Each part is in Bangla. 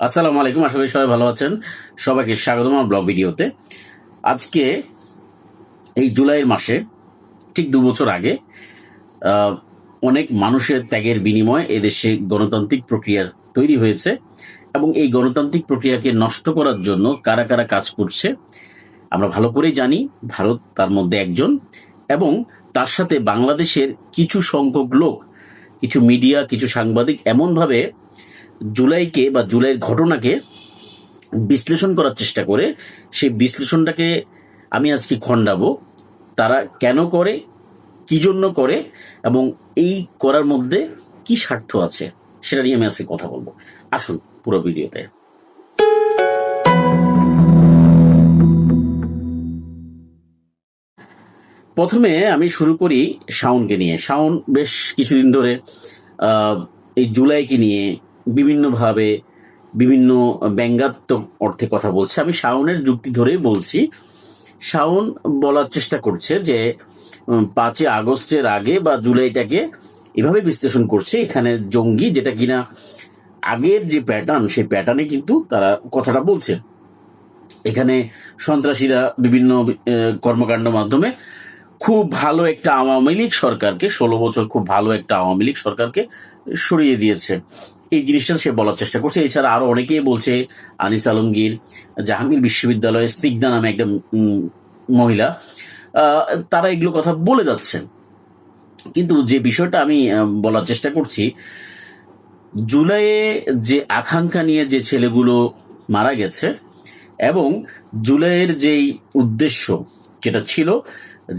আসসালামু আলাইকুম, আশা করি সবাই ভালো আছেন। সবাইকে স্বাগতম আমার ব্লগ ভিডিওতে। আজকে এই জুলাইয়ের মাসে ঠিক 2 বছর আগে আহ, অনেক মানুষের ত্যাগের বিনিময়ে এদেশে গণতান্ত্রিক প্রক্রিয়া তৈরি হয়েছে এবং এই গণতান্ত্রিক প্রক্রিয়াকে নষ্ট করার জন্য কারা কারা কাজ করছে আমরা ভালো করেই জানি। ভারত তার মধ্যে একজন, এবং তার সাথে বাংলাদেশের কিছু সংখ্যক লোক, কিছু মিডিয়া, কিছু সাংবাদিক এমনভাবে জুলাইকে বা জুলাইয়ের ঘটনাকে বিশ্লেষণ করার চেষ্টা করে সেই বিশ্লেষণটাকে আমি আজকে খণ্ডাবো। তারা কেন করে, কি জন্য করে, এবং এই করার মধ্যে কি স্বার্থ আছে সেটা নিয়ে আমি আজকে কথা বলবো। আসুন পুরো ভিডিওতে। প্রথমে আমি শুরু করি শাওনকে নিয়ে। শাওন বেশ কিছুদিন ধরে আহ, এই জুলাইকে নিয়ে বিভিন্নভাবে বিভিন্ন ব্যঙ্গাত্মক অর্থে কথা বলছে। আমি শাওনের যুক্তি ধরেই বলছি। শাওন বলার চেষ্টা করছে যে 5ই আগস্টের আগে বা জুলাইটাকে এভাবে বিশ্লেষণ করছে, এখানে জঙ্গি, যেটা কিনা আগের যে প্যাটার্ন সেই প্যাটার্নে কিন্তু তারা কথাটা বলছে। এখানে সন্ত্রাসীরা বিভিন্ন কর্মকাণ্ড মাধ্যমে খুব ভালো একটা আওয়ামী লীগ সরকারকে, 16 বছর খুব ভালো একটা আওয়ামী লীগ সরকারকে সরিয়ে দিয়েছে। এই জিনিসটা সে বলার চেষ্টা করছে। এছাড়া আরো অনেকেই বলছে, আনিস আলমগীর, জাহাঙ্গীর বিশ্ববিদ্যালয়ের স্নিগ্ধা নামে একটা মহিলা, আহ, তারা এগুলো কথা বলে যাচ্ছে। কিন্তু যে বিষয়টা আমি বলার চেষ্টা করছি, জুলাইয়ে যে আকাঙ্ক্ষা নিয়ে যে ছেলেগুলো মারা গেছে এবং জুলাইয়ের যেই উদ্দেশ্য যেটা ছিল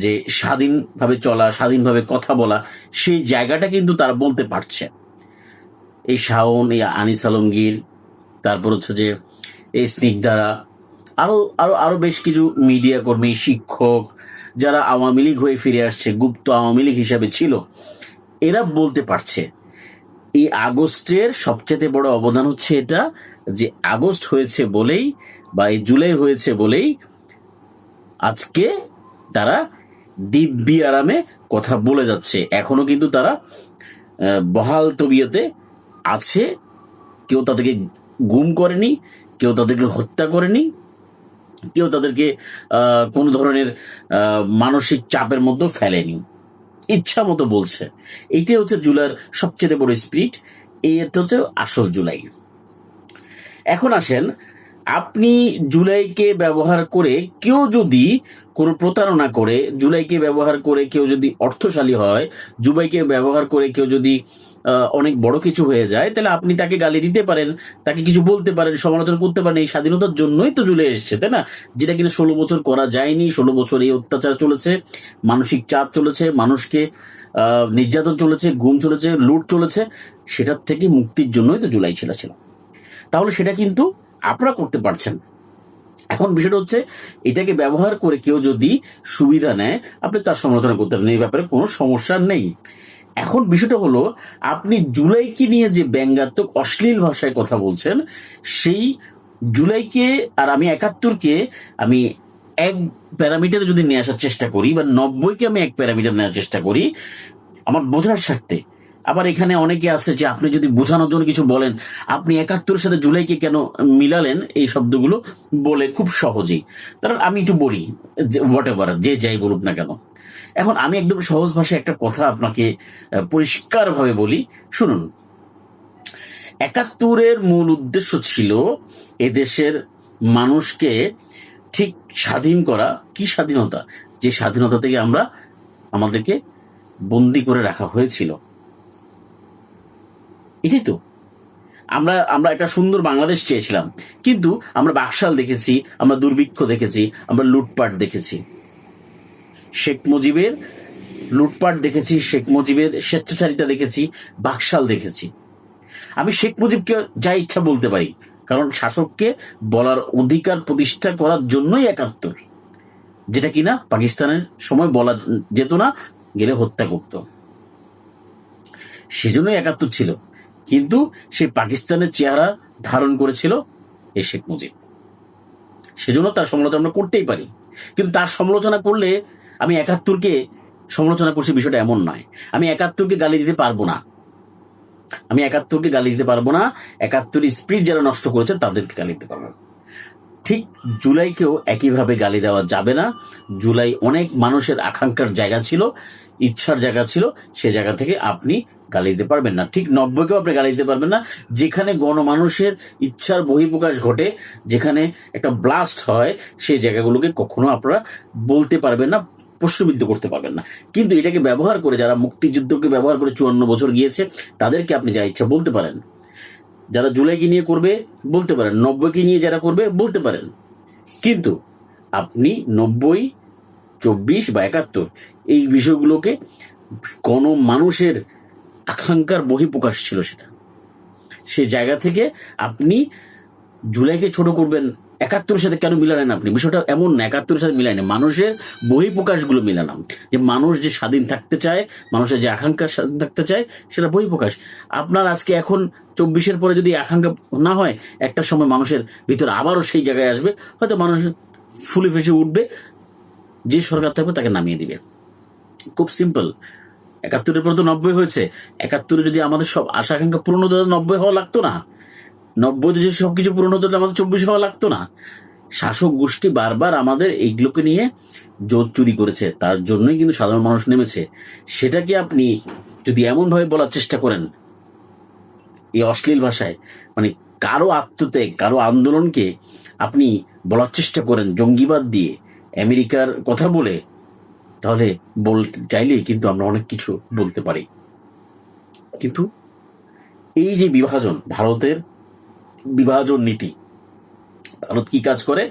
যে স্বাধীনভাবে চলা, স্বাধীনভাবে কথা বলা, সেই জায়গাটা কিন্তু তারা বলতে পারছে। এই শাওন, এই আনিস আলমগীর, তারপর হচ্ছে যে এই স্নিগ্ধারা, আরো আরো আরো বেশ কিছু মিডিয়া কর্মী, শিক্ষক, যারা আওয়ামী লীগ হয়ে ফিরে আসছে, গুপ্ত আওয়ামী লীগ হিসাবে ছিল, এরা বলতে পারছে। এই আগস্টের সবচেয়ে বড় অবদান হচ্ছে এটা, যে আগস্ট হয়েছে বলেই বা এই জুলাই হয়েছে বলেই আজকে তারা দিব্যি আরামে কথা বলে যাচ্ছে। এখনো কিন্তু তারা বহাল তবিয়তে আছে। কেউ তাদেরকে গুম করেনি, কেউ তাদেরকে হত্যা করেনি, কেউ তাদেরকে কোনো ধরনের মানসিক চাপের মধ্যে ফেলেনি, ইচ্ছা মতো বলছে। এইটাই হচ্ছে জুলাইয়ের সবচেয়ে বড় স্পিরিট। এটা হচ্ছে আসল জুলাই। এখন আসেন, আপনি জুলাইকে ব্যবহার করে কেউ যদি কোনো প্রতারণা করে, জুলাইকে ব্যবহার করে কেউ যদি অর্থশালী হয়, জুলাইকে ব্যবহার করে কেউ যদি অনেক বড় কিছু হয়ে যায়, তাহলে আপনি তাকে গালি দিতে পারেন, তাকে কিছু বলতে পারেন, সমালোচনা করতে পারেন। এই স্বাধীনতার জন্যই তো জুলাই এসছে, তাই না? যেটা কিনা 16 বছর করা যায়নি। 16 বছর এই অত্যাচার চলেছে, মানসিক চাপ চলেছে, মানুষকে নির্যাতন চলেছে, গুম চলেছে, লুট চলেছে। সেটার থেকে মুক্তির জন্যই তো জুলাই ছিল। তাহলে সেটা কিন্তু আপনারা করতে পারছেন। এখন বিষয়টা হচ্ছে, এটাকে ব্যবহার করে কেউ যদি সুবিধা নেয়, আপনি তার সমালোচনা করতে পারেন, এই ব্যাপারে কোনো সমস্যা নেই। এখন বিষয়টা হলো, আপনি জুলাইকে নিয়ে যে ব্যঙ্গাত্মক অশ্লীল ভাষায় কথা বলছেন, সেই জুলাইকে আর আমি 71কে আমি এক প্যারামিটারে যদি নিয়ে আসার চেষ্টা করি, বা 90কে আমি এক প্যারামিটার নেওয়ার চেষ্টা করি আমার বোঝার স্বার্থে। আবার এখানে অনেকে আছে যে আপনি যদি বোঝানোর জন্য কিছু বলেন, আপনি 71-এর সাথে জুলাইকে কেন মিলালেন এই শব্দগুলো বলে খুব সহজেই। কারণ আমি একটু বলি, হোয়াট এভার, যে যাই বলুক না কেন। এখন আমি একদম সহজ ভাষায় একটা কথা আপনাকে পরিষ্কার ভাবে বলি, শুনুন। 71-এর মূল উদ্দেশ্য ছিল এদেশের মানুষকে ঠিক স্বাধীন করা। কি স্বাধীনতা? যে স্বাধীনতা থেকে আমাদেরকে বন্দি করে রাখা হয়েছিল। এটাই তো। আমরা আমরা একটা সুন্দর বাংলাদেশ চেয়েছিলাম, কিন্তু আমরা বাকশাল দেখেছি, আমরা দুর্ভিক্ষ দেখেছি, আমরা লুটপাট দেখেছি। শেখ মুজিবের লুটপাট দেখেছি, শেখ মুজিবের স্বেচ্ছাচারিতা দেখেছি, বাকশাল দেখেছি। আমি শেখ মুজিবকে যা ইচ্ছা বলতে পারি, কারণ শাসককে বলার অধিকার প্রতিষ্ঠা করার জন্যই 71, যেটা কিনা পাকিস্তানের সময় বলা যেত না, গেলে হত্যা করত, সেজন্যই 71 ছিল। কিন্তু সেই পাকিস্তানের চেহারা ধারণ করেছিল এই শেখ মুজিব, সেজন্য তার সমালোচনা আমরা করতেই পারি। কিন্তু তার সমালোচনা করলে আমি 71কে সমালোচনা করছি, বিষয়টা এমন নয়। আমি 71কে গালি দিতে পারবো না, আমি 71কে গালি দিতে পারবো না, 71 স্পিরিট যারা নষ্ট করেছে তাদেরকে গালি দিতে পারবো না। ঠিক জুলাইকেও একইভাবে গালি দেওয়া যাবে না। জুলাই অনেক মানুষের আকাঙ্ক্ষার জায়গা ছিল, ইচ্ছার জায়গা ছিল, সে জায়গা থেকে আপনি গালি দিতে পারবেন না। ঠিক 90কেও আপনি গালি দিতে পারবেন না। যেখানে গণমানুষের ইচ্ছার বহিঃপ্রকাশ ঘটে, যেখানে একটা ব্লাস্ট হয়, সেই জায়গাগুলোকে কখনো আপনারা বলতে পারবেন না, প্রশ্নবিদ্ধ করতে পারবেন না। কিন্তু এটাকে ব্যবহার করে, যারা মুক্তিযুদ্ধকে ব্যবহার করে 54 বছর গিয়েছে, তাদেরকে আপনি যা ইচ্ছা বলতে পারেন। যারা জুলাইকে নিয়ে করবে বলতে পারেন, 90কে নিয়ে যারা করবে বলতে পারেন। কিন্তু আপনি 90, 24 বা 71 এই বিষয়গুলোকে কোন মানুষের আকাঙ্ক্ষার বহিঃপ্রকাশ ছিল সেটা। সে জায়গা থেকে আপনি জুলাইকে ছোট করবেন, 71-এর সাথে কেন মিলালেন আপনি? বিষয়টা এমন না 71-এর সাথে মিলাই না, মানুষের বহিঃপ্রকাশগুলো মিলালাম। যে মানুষ যে স্বাধীন থাকতে চায়, মানুষের যে আকাঙ্ক্ষা স্বাধীন থাকতে চায়, সেটা বহিঃপ্রকাশ। আপনার আজকে এখন 24-এর পরে যদি আকাঙ্ক্ষা না হয়, একটা সময় মানুষের ভিতরে আবারও সেই জায়গায় আসবে, হয়তো মানুষ ফুলে ফেসে উঠবে, যে সরকার থাকবে তাকে নামিয়ে দিবে। খুব সিম্পল। 71-এর পরে তো 90 হয়েছে। 71-এ যদি আমাদের সব আশা আকাঙ্ক্ষা পূরণ হতো, 90 হওয়া লাগতো না। 90-তে যদি সবকিছু পূরণ হতো, আমাদের 24 হওয়া লাগতো না। শাসক গোষ্ঠী বারবার আমাদের এইগুলোকে নিয়ে জোর চুরি করেছে, তার জন্যই কিন্তু সাধারণ মানুষ নেমেছে। সেটাকে আপনি যদি এমন ভাবে বলার চেষ্টা করেন, এই অশ্লীল ভাষায়, মানে কারো আত্মত্যাগ, কারো আন্দোলনকে আপনি বলার চেষ্টা করেন জঙ্গিবাদ দিয়ে, আমেরিকার কথা বলে, তাহলে বলতে চাইলেই কিন্তু আমরা অনেক কিছু বলতে পারি। কিন্তু এই যে বিভাজন, ভারতের বিভাজন নীতি, ভারত কি কাজ করে,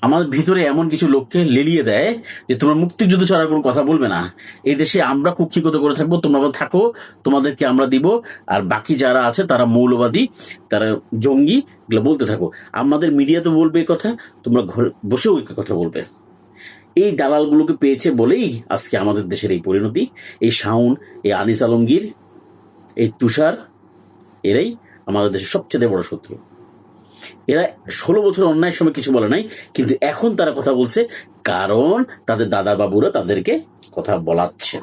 আমাদের ভিতরে এমন কিছু লোককে লেলিয়ে দেয় যে তোমরা মুক্তিযুদ্ধ ছাড়া কোনো কথা বলবে না, এই দেশে আমরা কুক্ষিগত করে থাকবো, তোমরা থাকো, তোমাদেরকে আমরা দিব, আর বাকি যারা আছে তারা মৌলবাদী, তারা জঙ্গি, এগুলো বলতে থাকো। আমাদের মিডিয়া তো বলবে এই কথা, তোমরা ঘরে বসেও এই কথা বলবে। এই দালালগুলোকে পেয়েছে বলেই আজকে আমাদের দেশের এই পরিণতি। এই শাওন, এই আনিস আলমগীর, এই তুষার, এরাই আমাদের দেশের সবচেয়ে বড় শত্রু। এরা 16 বছর অন্যায়ের সময় কিছু বলে নাই, কিন্তু এখন তারা কথা বলছে, কারণ তাদের দাদা বাবুরা তাদেরকে কথা বলাচ্ছে।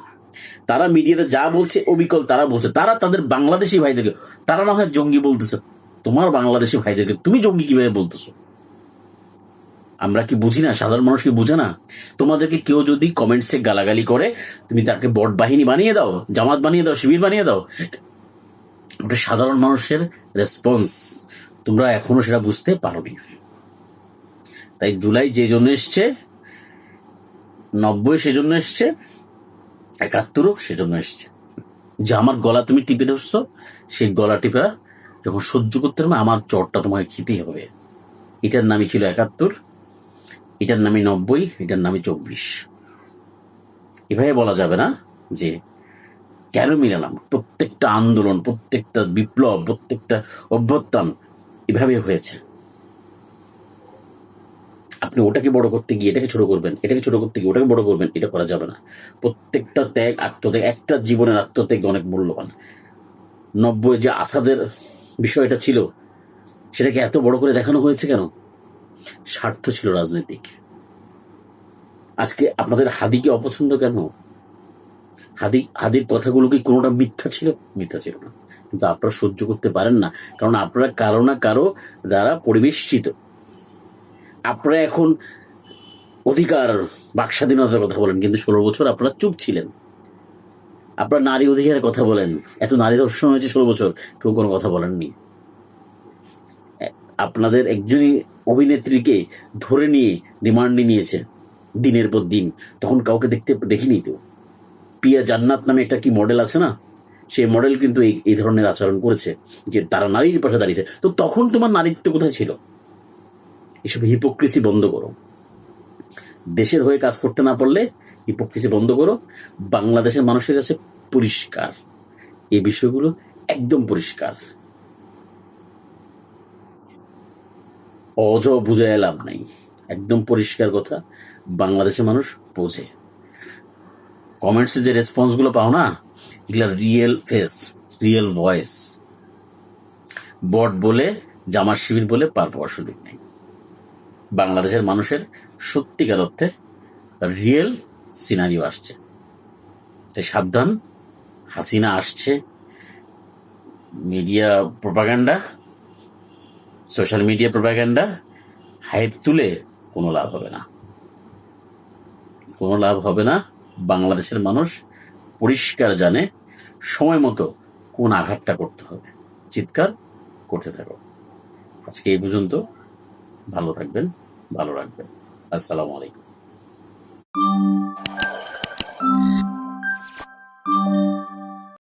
তারা মিডিয়াতে যা বলছে অবিকল তারা বলছে। তারা তাদের বাংলাদেশি ভাইদেরকে, তারা না হয় জঙ্গি বলতেছে, তোমার বাংলাদেশি ভাইদেরকে তুমি জঙ্গি কিভাবে বলতেছো? আমরা কি বুঝি না? সাধারণ মানুষ কি বুঝে না? তোমাদেরকে কেউ যদি কমেন্টসে গালাগালি করে, তুমি তাকে বট বাহিনী বানিয়ে দাও, জামাত বানিয়ে দাও, শিবির বানিয়ে দাও, ওটা সাধারণ মানুষের রেসপন্স। তোমরা এখনো সেটা বুঝতে পারোনি। তাই জুলাই যে জন্য এসছে, 90 সেজন্য এসছে, 71 সেজন্য এসছে, যে আমার গলা তুমি টিপে ধরছো, সেই গলা টিপা যখন সহ্য করতে পারবে, আমার চরটা তোমাকে খেতেই হবে। এটার নামই ছিল 71, এটার নামই 90, এটার নামই 24। এভাবে বলা যাবে না যে কেন মিলালাম। প্রত্যেকটা আন্দোলন, প্রত্যেকটা বিপ্লব, প্রত্যেকটা অভ্যুত্থান এভাবে হয়েছে। আপনি ওটাকে বড় করতে গিয়ে এটাকে ছোট করবেন, এটাকে ছোট করতে গিয়ে ওটাকে বড় করবেন, এটা করা যাবে না। প্রত্যেকটা ত্যাগ, আত্মত্যাগ, একটা জীবনের আত্মত্যাগ অনেক মূল্যবান। 90 যে আসাদের বিষয়টা ছিল, সেটাকে এত বড় করে দেখানো হয়েছে কেন? স্বার্থ ছিল রাজনৈতিক। আজকে আপনাদের হাদিকে অপছন্দ কেন? হাদির কথাগুলো কি কোনোটা মিথ্যা ছিল? মিথ্যা ছিল না, কিন্তু আপনারা সহ্য করতে পারেন না, কারণ আপনারা কারো না কারো দ্বারা পরিবেষ্টিত। আপনারা এখন অধিকার, বাক স্বাধীনতার কথা বলেন, কিন্তু 16 বছর আপনারা চুপ ছিলেন। আপনারা নারী অধিকারের কথা বলেন, এত নারী ধর্ষণ হয়েছে 16 বছর, কেউ কোনো কথা বলেননি। আপনাদের একজনই অভিনেত্রীকে ধরে নিয়ে রিমান্ডে নিয়েছে দিনের পর দিন, তখন কাউকে দেখিনি তো। পিয়া জান্নাত নামে একটা কি মডেল আছে না, সেই মডেল কিন্তু এই ধরনের আচরণ করেছে, যে তারা নারীর পাশে দাঁড়িয়েছে। তো তখন তোমার নারীত্ব কোথায় ছিল? এসব হিপোক্রেসি বন্ধ করো। দেশের হয়ে কাজ করতে না পারলে হিপোক্রেসি বন্ধ করো। বাংলাদেশের মানুষের কাছে পরিষ্কার, এই বিষয়গুলো একদম পরিষ্কার, বুঝায় লাভ নাই, একদম পরিষ্কার কথা, বাংলাদেশের মানুষ বোঝে। কমেন্টসে যে রেসপন্স গুলো পাও না, এগুলা রিয়েল ফেস, রিয়েল ভয়েস। বট বলে, জামার শিবির বলে পার পাওয়ার সুযোগ নেই। বাংলাদেশের মানুষের সত্যিকার অর্থে রিয়েল সিনারিও আসছে। তাই সাবধান, হাসিনা আসছে, media propaganda, social media propaganda, hype তুলে কোনো লাভ হবে না, কোনো লাভ হবে না। বাংলাদেশের মানুষ পরিষ্কার জানে সময় মতো কোন আঘাতটা করতে হবে। চিৎকার করতে থাকো। আজকে এই পর্যন্ত। ভালো থাকবেন, ভালো রাখবেন। আসসালামু আলাইকুম।